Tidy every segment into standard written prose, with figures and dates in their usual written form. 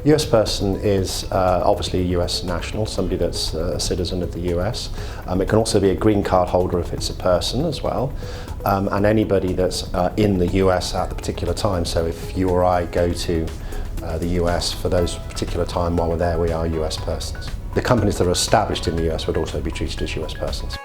US person is obviously a US national, somebody that's a citizen of the US. It can also be a green card holder if it's a person as well, and anybody that's in the US at the particular time. So if you or I go to the US for those particular time while we're there, we are US persons. The companies that are established in the US would also be treated as US persons.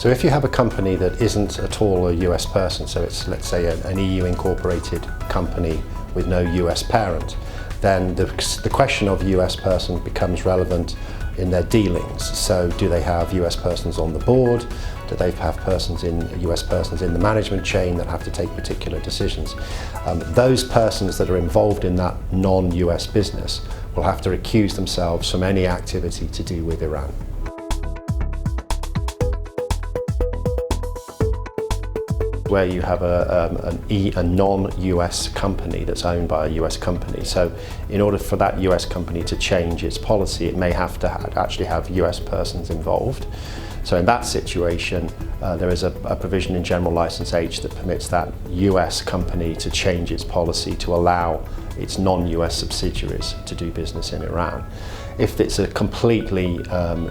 So if you have a company that isn't at all a US person, so it's, let's say, an EU incorporated company with no US parent, then the question of US person becomes relevant in their dealings. So do they have US persons on the board? Do they have US persons in the management chain that have to take particular decisions? Those persons that are involved in that non-US business will have to recuse themselves from any activity to do with Iran. Where you have a non-US company that's owned by a US company. So in order for that US company to change its policy, it may have to actually have US persons involved. So in that situation, there is a provision in General License H that permits that US company to change its policy to allow its non-US subsidiaries to do business in Iran. If it's a completely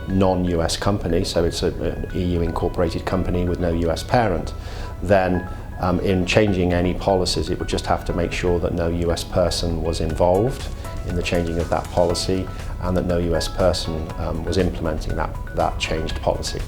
non-US company, so it's an EU incorporated company with no US parent, then in changing any policies, it would just have to make sure that no US person was involved in the changing of that policy and that no US person was implementing that changed policy.